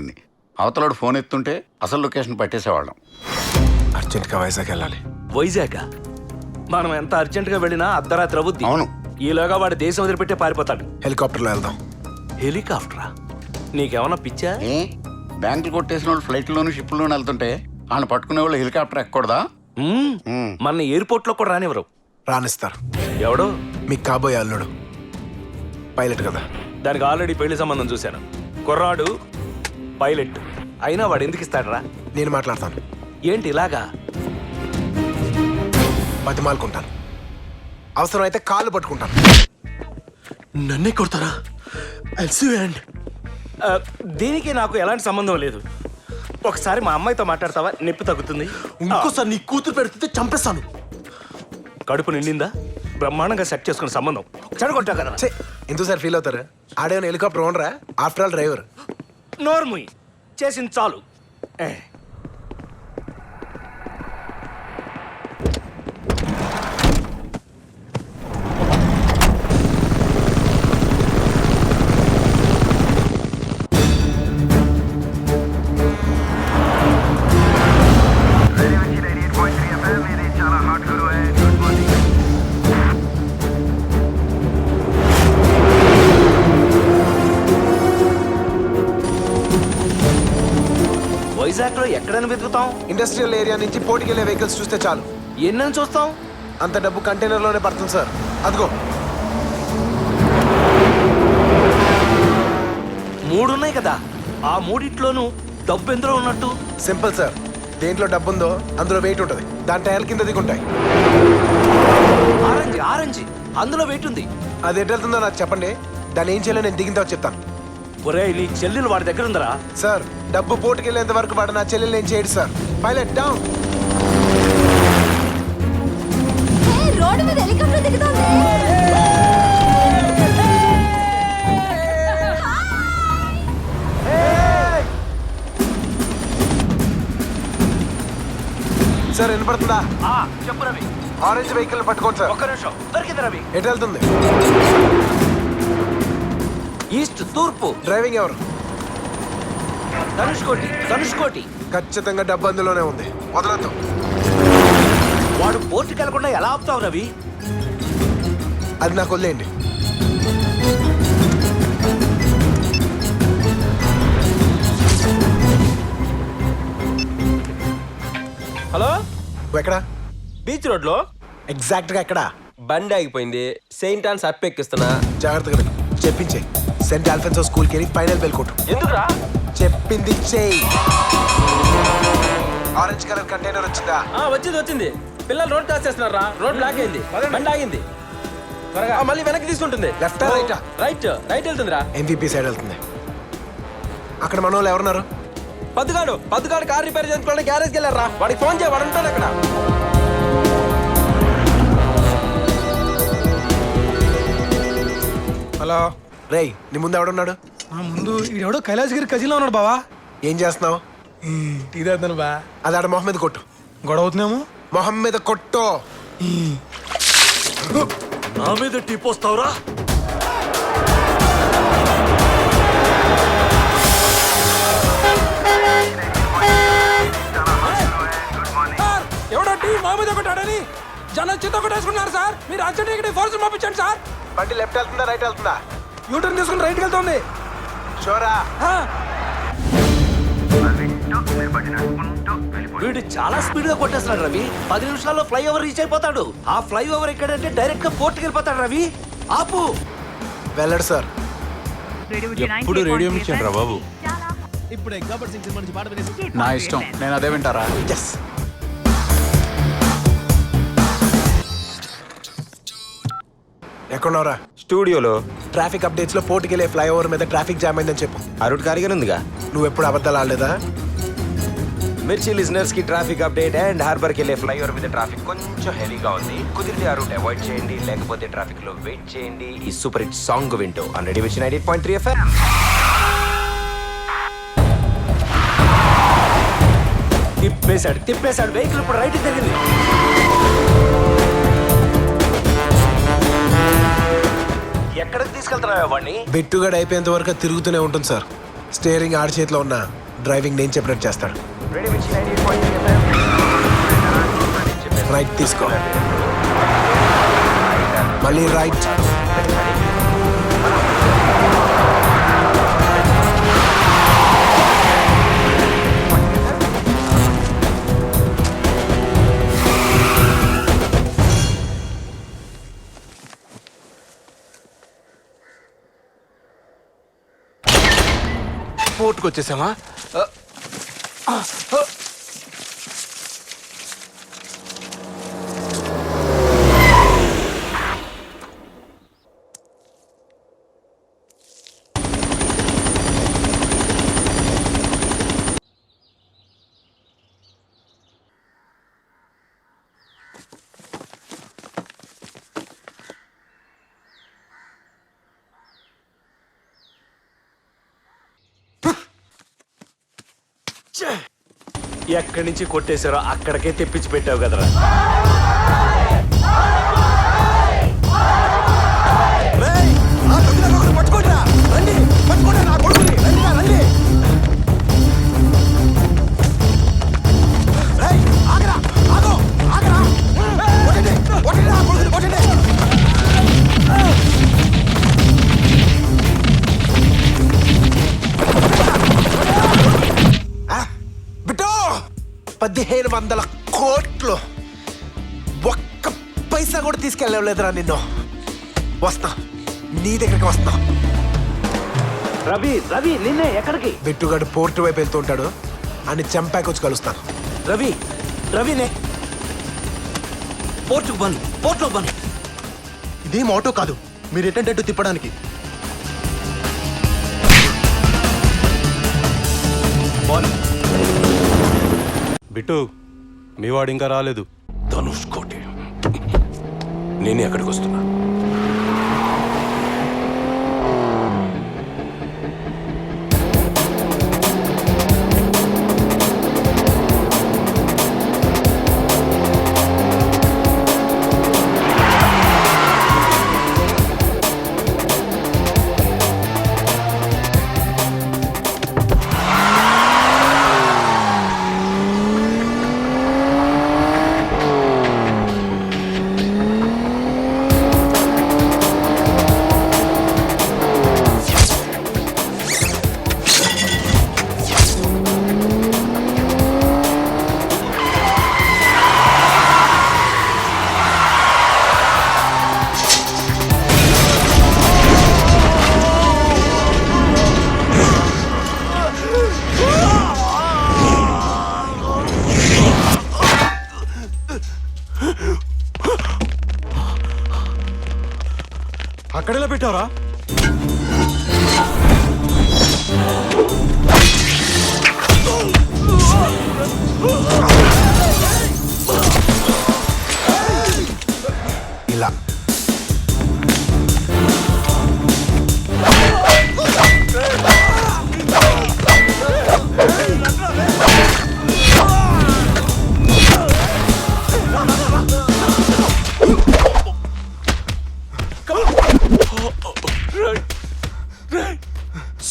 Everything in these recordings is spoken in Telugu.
వెళ్ళింది. అవతలాడు ఫోన్ ఎత్తుంటే అసలు లొకేషన్ పట్టేసేవాళ్ళం. అర్జెంట్గా వైజాగ్ వెళ్ళాలి. వైజాగ్ మనం ఎంత అర్జెంటుగా వెళ్ళినా అర్ధరాత్రి అవుద్ది. అవును. ఈలోగా వాడు దేశం వదిలిపెట్టే పారిపోతాడు. హెలికాప్టర్లో వెళ్దాం. హెలికాప్టరా? నీకేమన్నా పిచ్చా? ఏ బ్యాంకులు కొట్టేసిన వాళ్ళు ఫ్లైట్లోను షిప్లోను వెళ్తుంటే వాళ్ళని పట్టుకునే వాళ్ళు హెలికాప్టర్ ఎక్కకూడదా? మన ఎయిర్పోర్ట్ లో కూడా రానివ్వరు. రానిస్తారు. ఎవడో మీకు కాబోయే అల్లుడు పైలట్ కదా. దానికి ఆల్రెడీ పెళ్లి సంబంధం చూశాను. కుర్రాడు పైలట్ అయినా వాడు ఎందుకు ఇస్తాడరా? నేను మాట్లాడతాను. ఏంటి ఇలాగా? బతిమాలుకుంటాను, అవసరమైతే కాళ్ళు పట్టుకుంటాను. నన్నే కొడతారా? దీనికి నాకు ఎలాంటి సంబంధం లేదు. ఒకసారి మా అమ్మాయితో మాట్లాడతావా? నొప్పి తగ్గుతుంది. ఇంకోసారి నీ కూతురు పెడితే చంపేస్తాను. కడుపు నిండిందా? బ్రహ్మాండంగా సెట్ చేసుకున్న సంబంధం చెడగొట్టా కదా. ఎందుకు సార్ ఫీల్ అవుతారు? ఆడేమైనా హెలికాప్టర్ ఓనరా? After all driver. నోర్ముయ్, చేసింది చాలు. వైజాగ్ లో ఎక్కడైనా వెతుకుతాం. ఇండస్ట్రియల్ ఏరియా నుంచి పోటీకెళ్ళే వెహికల్స్ చూస్తే చాలు. ఎన్నని చూస్తాం? అంత డబ్బు కంటైనర్ లోనే పడుతుంది సార్. అదిగో 3 ఉన్నాయి కదా, ఆ మూడిట్లోనూ డబ్బు ఎందులో ఉన్నట్టు? Simple sir. దేంట్లో డబ్బు ఉందో అందులో వెయిట్ ఉంటుంది. దాని టైర్ల కింద దిగుంటాయి. ఆరెంజ్ ఆరెంజ్ అందులో వెయిట్ ఉంది. అది ఎటు వెళ్తుందో నాకు చెప్పండి. దాన్ని ఏం చేయాలో నేను దిగిన తర్వాత చెప్తాను. ఒరే, నీ చెల్లెలు వాడి దగ్గర ఉందరా? సార్, డబ్బు పోటుకెళ్ళేంత వరకు వాడు నా చెల్లెలు ఏం చేయడు సార్. Pilot down. రోడ్డు మీద హెలికాప్టర్ దిగుతోంది. సార్ వినపడుతుందా? చెప్పు రవి. ఆరెంజ్ వెహికల్ పట్టుకోండి సార్. ఒక్క నిమిషం. దొరికింది రవి. ఎటు వెళ్తుంది? ఈస్ట్ తూర్పు. డ్రైవింగ్ ఎవరు? ధనుష్కోటి. ధనుష్కోటి. ఖచ్చితంగా డబ్బు అందులోనే ఉంది. వదలొద్దు. వాడు పోర్టుకి వెళ్లకుండా ఎలా ఆపుతావు రవి? అది నాకు వదిలేయండి. హలో, ఎక్కడ? బీచ్ రోడ్ లో. ఎగ్జాక్ట్ గా ఎక్కడ? బండి ఆగిపోయింది. సెయింట్ ఆన్స్ అప్ ఎక్కిస్తున్నా. జాగ్రత్తగా విను. చెప్పించే. సెంట్ ఆల్ఫెన్సో స్కూల్కి వెళ్ళి ఫైనల్ బెల్ కొట్టు. ఎందుకురా? చెప్పింది చెయ్యి. ఆరెంజ్ కలర్ కంటైనర్ వచ్చిందా? వచ్చింది. పిల్లలు రోడ్ క్రాస్ చేస్తున్నారా? రోడ్ బ్లాక్ అయింది. బండి ఆగింది. త్వరగా మళ్ళీ వెనక్కి తీసుకుంటుంది. లెఫ్టా రైటా? రైట్ వెళ్తుందిరా. ఎంపీపీ సైడ్ వెళ్తుంది. అక్కడ మన వాళ్ళు ఎవరున్నారు? పద్దుగాడు కార్ రిపేర్ చేసుకోవడానికి గ్యారేజ్కి వెళ్ళారా? వాడికి ఫోన్ చేయ, వాడు ఉంటాడు అక్కడ. హలో రేయ్, నీ ముందు ఎవడున్నాడు? ముందు ఈడెవడో కైలాసగిరి కజిన్లో ఉన్నాడు బావా. ఏం చేస్తున్నావు? టీ తాగుతాను బా. అది ఆడ మొహం మీద కొట్టు. గొడవ అవుతున్నాము. మొహం మీద కొట్టు. నా మీద టీ పోస్తావురా? ఎవడో టీ మా మీద కొట్టాడని జనం చిత్త కొట్టేసుకున్నారు సార్. మీరు అర్జెంట్ ఫోర్స్ పంపించండి సార్. బండి లెఫ్ట్ వెళ్తుందా రైట్ వెళ్తుందా? యూటర్న్ తీసుకుని రైట్కి వెళ్తుంది. షోరా? వీడు చాలా స్పీడ్ గా కొట్టేస్తున్నాడు రవి. 10 నిమిషాల్లో ఫ్లైఓవర్ రీచ్ అయిపోతాడు. ఆ ఫ్లైఓవర్ ఎక్కడంటే డైరెక్ట్ గా పోర్టుకి వెళ్ళిపోతాడు. రవి ఆపు. వెళ్ళడు సార్. ఎప్పుడు రేడియో మిర్చి రా బాబు. ఇప్పుడు ఎగ్జాంపుల్ సింగ్ సినిమా నుంచి పాట వినేసి నా ఇష్టం, నేను అదే వింటారా. ఎస్. ఎక్కడున్నావురా? స్టూడియోలో. ట్రాఫిక్ అప్డేట్స్ లో పోర్టుకెళ్ళే ఫ్లైఓవర్ మీద ట్రాఫిక్ జామ్ అయిందని చెప్పు. ఆ రూట్ ఖాళీగానే ఉందిగా. నువ్వు ఎప్పుడు అబద్ధాలు ఆడలేదా? మిర్చి లిజనర్స్ కి ట్రాఫిక్ అప్డేట్. అండ్ హార్బర్ కి వెళ్ళే ఫ్లైఓవర్ మీద ట్రాఫిక్ కొంచెం హెవీగా ఉంది. కుదిరితే ఆ రూట్ అవాయిడ్ చేయండి, లేకపోతే ట్రాఫిక్ లో వెయిట్ చేయండి. ఈ సూపర్ హిట్ సాంగ్ వింటూ ఆల్రెడీ విచ్ 98.3 FM. తిప్పేశాడు. వెహికల్ ఇప్పుడు రైట్ తిరిగింది. ఎక్కడికి తీసుకెళ్తున్నావా వాడిని? బెట్టుగాడు అయిపోయేంత వరకు తిరుగుతూనే ఉంటుంది సార్. స్టీరింగ్ ఆడి చేతిలో ఉన్న డ్రైవింగ్ నేను చెప్పినట్టు చేస్తాడు. రైట్ తీసుకో, మళ్ళీ రైట్. పోర్టుకు వచ్చేసామా? ఎక్కడి నుంచి కొట్టేశారో అక్కడికే తెప్పించి పెట్టావు కదరా. బిడ్డో 1500 కోట్లు ఒక్క పైసా కూడా తీసుకెళ్ళలేదురా నిన్ను. వస్తా, నీ దగ్గరికి వస్తా. రవి రవి నిన్నే ఎక్కడికి? బిట్టుగాడు పోర్టు వైపు వెళ్తూ ఉంటాడు, అని చంపాకి వచ్చి కలుస్తాను. రవి రవినే పోర్టుకు బంద్, పోర్టులో బంద్. ఇదేం ఆటో కాదు, మీరు ఎటంటే తిప్పడానికి. బిట్టు మీ వాడు ఇంకా రాలేదు. ధనుష్ కోటి, నేనే అక్కడికి వస్తున్నా. అక్కడెలా పెట్టావరా? ఇలా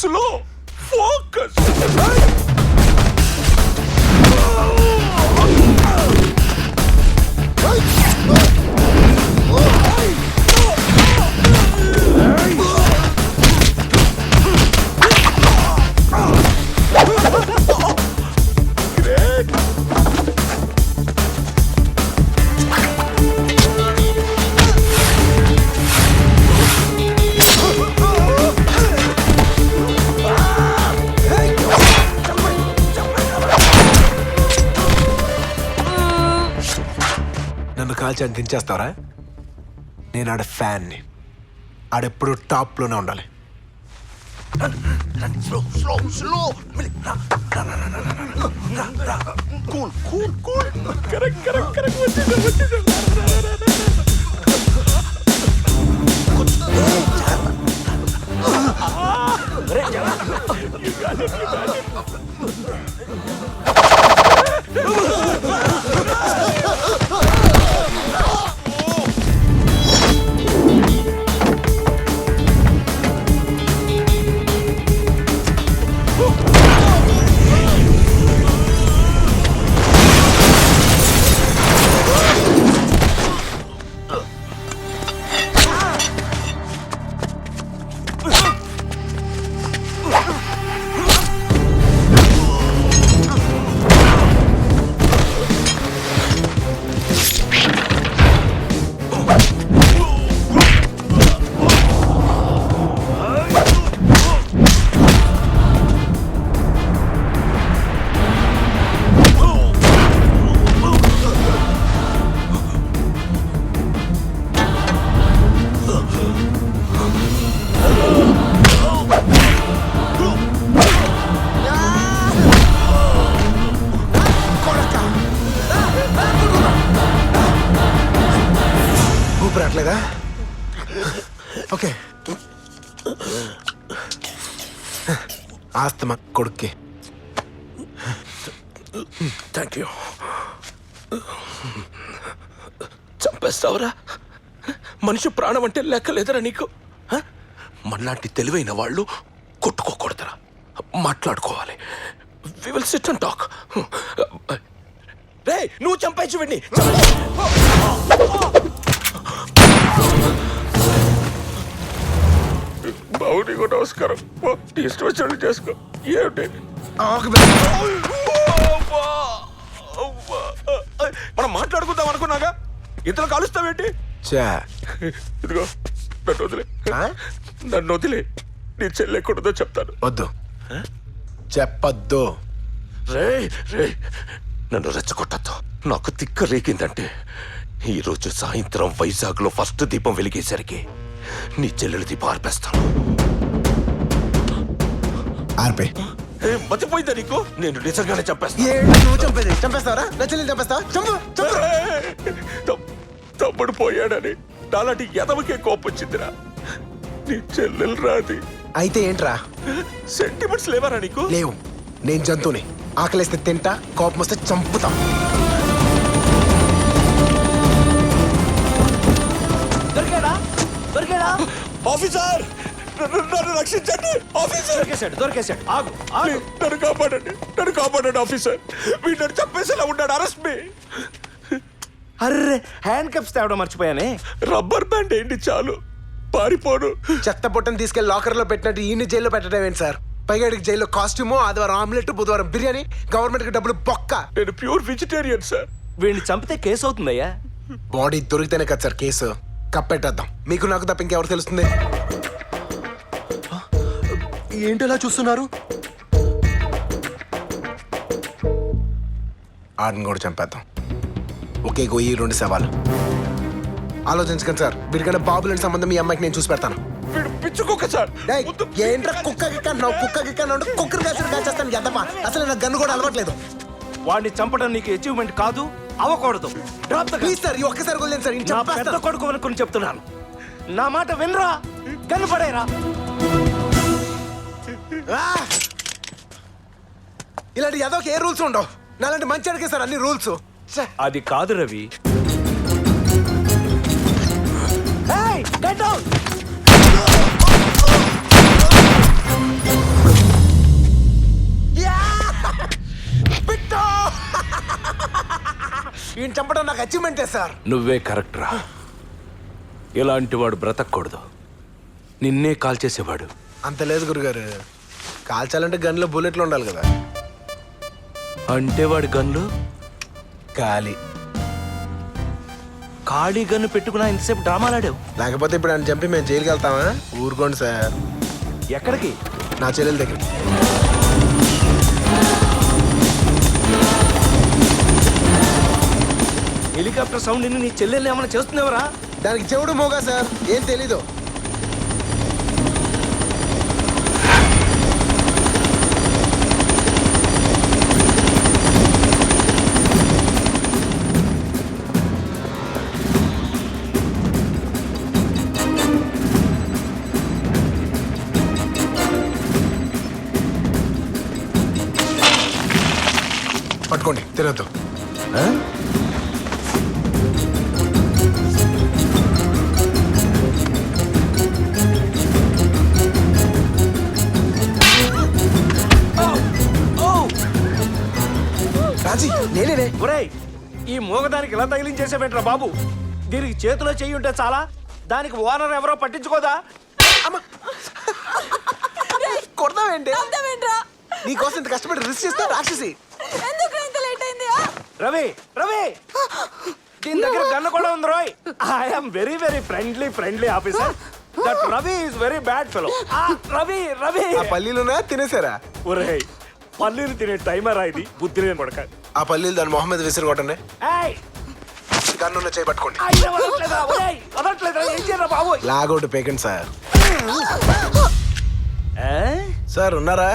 స్లో ఫోకస్. నన్ను కాల్చి అంటించేస్తావరా? నేను ఆడ ఫ్యాన్ని, ఆడెప్పుడు టాప్లోనే ఉండాలి. ఓకే ఆస్తమా కొడుక్కి. Thank you. చంపేస్తావురా? మనిషి ప్రాణం అంటే లెక్క లేదురా నీకు? మనలాంటి తెలివైన వాళ్ళు కొట్టుకోకూడదురా, మాట్లాడుకోవాలి. We will sit and talk. రే నువ్వు చంపేచ్చు వీడిని. బావుని కూడా నమస్కారం. ఇష్టం వచ్చినట్టు చేసుకో. ఏమిటి మనం మాట్లాడుకుందాం అనుకున్నాగా, ఇతను కలుస్తావేంటి? చా ఇదిగో నన్ను వదిలే, ఆ? నన్ను వదిలే. నీ చెల్లి ఎక్కడుందో చెప్తాను. వద్దు చెప్పొద్దు. రే రే నన్ను రెచ్చగొట్టద్దు. నాకు తిక్క రేగిందంటే ఈరోజు సాయంత్రం వైజాగ్ లో ఫస్ట్ దీపం వెలిగేసరికి నీ చెల్లెలు దీపం ఆర్పేస్తాను. ఆర్పే. మతిపోయిందా నీకు? నేను నిజంగానే చంపేస్తాను. నువ్వు చంపేది చంపేస్తావరా? నా చెల్లిని చంపేస్తావా? చంపు చంపు. తమ్ముడు పోయాడని నాలాంటి ఎదవకే కోపం వచ్చిందిరా. నీ చెల్లెలు రాది. అయితే ఏంట్రా? సెంటిమెంట్స్ లేవరా నీకు? లేవు. నేను జంతువుని. ఆకలిస్తే తింటా, కోపం వస్తే చంపుతా. దొరికాడా? దొరికాడా? ఆఫీసర్ నన్ను రక్షించండి. ఆఫీసర్ దొరికేశాడు. ఆగు ఆగు. నన్ను కాపాడండి, నన్ను కాపాడండి ఆఫీసర్. వీళ్ళని చంపేసేలా ఉన్నాడు. అరెస్ట్ మీ. అర్రే హ్యాండ్ కప్స్ తేవడం మర్చిపోయానే. రబ్బర్ బ్యాండ్ ఏంటి చాలు, పారిపోను. చెత్త పొట్టని తీసుకెళ్లి లాకర్ లో పెట్టినట్టు ఈయన్ని జైల్లో పెట్టడం ఏంటి సార్? పైగాడికి జైల్లో కాస్ట్యూము, ఆదివారం ఆమ్లెట్, బుధవారం బిర్యానీ, గవర్నమెంట్ కి డబ్బులు బొక్క. నేను ప్యూర్ వెజిటేరియన్ సార్. వీడిని చంపితే కేసు అవుతుందయ్యా. బాడీ దొరికితేనే కదా సార్ కేసు. కప్పెట్టేద్దాం. మీకు నాకు తప్ప ఇంకెవరు తెలుస్తుంది? ఏంటి అలా చూస్తున్నారు? ఆడిని కూడా చంపేద్దాం. ఒకే గొయ్యి రెండు శవాలు. ఆలోచించకండి సార్. వీడికన్నా బాబులని సంబంధం మీ అమ్మాయికి నేను చూసి పెడతాను. వీడు పిచ్చుకోక సార్. డేయ్, ఏంట్రా కుక్క గిక్కన్నావు? కుక్క గిక్కన్నావు, కుక్కర్ కాల్చేస్తాను ఎద్దపా. అసలు నాకు గన్ను కూడా అలవాట్లేదు. వాడిని చంపడం నీకు అచీవ్మెంట్ కాదు, అవ్వకూడదు. ప్లీజ్ సార్, ఈ ఒక్కసారి వదిలేండి సార్. నా పెద్ద కొడుకు అనుకుని చెప్తున్నాను. నా మాట వినరా, కనపడేరా. ఇలాంటి ఏదోకి ఏ రూల్స్ ఉండవు. నాలాంటి మంచి అడిగే సార్ అన్ని రూల్స్. అది కాదు రవి. ఈయన చంపడం నాకు అచీవ్మెంటే సార్. నువ్వే కరెక్ట్ రా. ఇలాంటి వాడు బ్రతకూడదు. నిన్నే కాల్ చేసేవాడు. అంత లేదు గురుగారు. కాల్చాలంటే గన్లో బుల్లెట్లు ఉండాలి కదా. అంటే వాడి గన్లు ఖాళీ. ఖాళీ గన్ను పెట్టుకున్నా ఇంతసేపు డ్రామాలాడావు. లేకపోతే ఇప్పుడు ఆయన చంపి మేము జైలుకి వెళ్తామా? ఊరుకోండి సార్. ఎక్కడికి? నా చెల్లెల దగ్గరికి. హెలికాప్టర్ సౌండ్ నీ చెల్లెల్ని ఏమైనా చేస్తున్నావరా? దానికి చెవుడు మోగా సార్, ఏం తెలీదు. పట్టుకోండి, తినద్దు. రాజీ, నేనే. ఒరేయ్, ఈ మూగదానికి ఇలా తగిలించేసేవేంట్రా బాబు? దీనికి చేతిలో చెయ్యి ఉంటే చాలా, దానికి ఓనర్ ఎవరో పట్టించుకోదా? కొడతావేంటి? నీకోసం ఇంత కష్టపడి రిస్క్ చేస్తా రాక్షసి. రవి రవి, దీని దగ్గర గన్ను కూడా ఉంది రోయ్. I'm very very friendly officer. That Ravi is very bad fellow. Ravi Ravi, ఆ పల్లీలున్నా తినేసారా? ఒరేయ్, పల్లీలు తినే టైమరా ఇది? బుద్ధి లేని కొడక. ఆ పల్లీలు దాని మొహం మీద విసిరి కొట్టండి. ఏయ్, గన్నున్న చేయి పట్టుకోండి. అయ్యో, వదలట్లేదురా, ఒరేయ్, వదలట్లేదురా, ఏం చేయరా బాబు? లాగౌట్ పేకండి సార్. సార్ ఉన్నారా?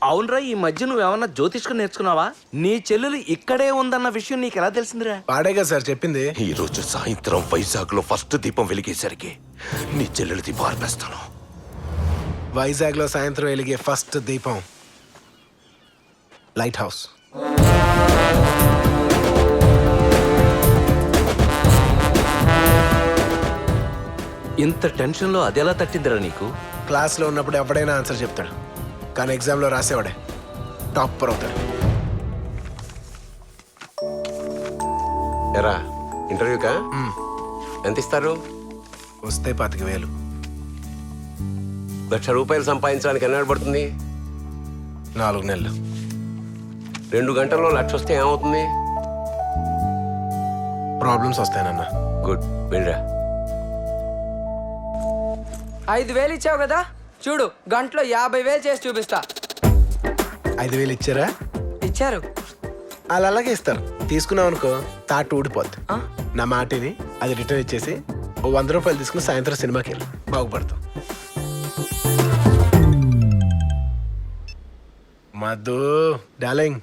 అవునరా, ఈ మధ్య నువ్వేమన్నా జ్యోతిష్కం నేర్చుకున్నావా? నీ చెల్లెలు ఇక్కడే ఉందన్న విషయం నీకు ఎలా తెలిసిందిరా? వాడేగా సార్ చెప్పింది. ఈ రోజు సాయంత్రం వైజాగ్ లో ఫస్ట్ దీపం వెలిగేసరికి నీ చెల్లెలు దీపం ఆర్పేస్తాను. వైజాగ్ లో సాయంత్రం వెలిగే ఫస్ట్ దీపం లైట్ హౌస్. ఇంత టెన్షన్ లో అదెలా తట్టిందిరా నీకు? క్లాస్ లో ఉన్నప్పుడు ఎవడైనా ఆన్సర్ చెప్తాడు, కానీ ఎగ్జామ్ లో రాసేవాడే టాపర్ అవుతాడు. ఎరా ఇంటర్వ్యూకా ఎంత ఇస్తారు? వస్తే 25,000. 1,00,000 రూపాయలు సంపాదించడానికి ఎన్నాడు పడుతుంది? 4 నెలలు. 2 గంటల్లో 1,00,000 వస్తే ఏమవుతుంది? ప్రాబ్లమ్స్ వస్తాయనన్నా. గుడ్, వెళ్ళరా. 5,000 ఇచ్చావు కదా, చూడు గంటలో 50,000 చేసి చూపిస్తా. 5,000 ఇచ్చారా? ఇచ్చారు. వాళ్ళు అలాగే ఇస్తారు. తీసుకున్నావు అనుకో తాట ఊడిపోద్ది. నా మాటిని అది రిటర్న్ ఇచ్చేసి ఓ 100 రూపాయలు తీసుకుని సాయంత్రం సినిమాకి వెళ్ళి బాగుపడతాం. మధు డార్లింగ్.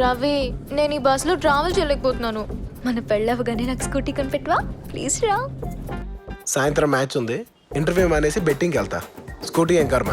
రవి, నేను ఈ బస్సులో ట్రావెల్ చేయలేకపోతున్నాను. మన పెళ్ళవగానే నాకు స్కూటీ కొనిపెట్టవా ప్లీజ్ రా. సాయంత్రం మ్యాచ్ ఉంది, ఇంటర్వ్యూ మానేసి బెట్టింగ్కి వెళ్తా. స్కూటీ ఏం కర్మ.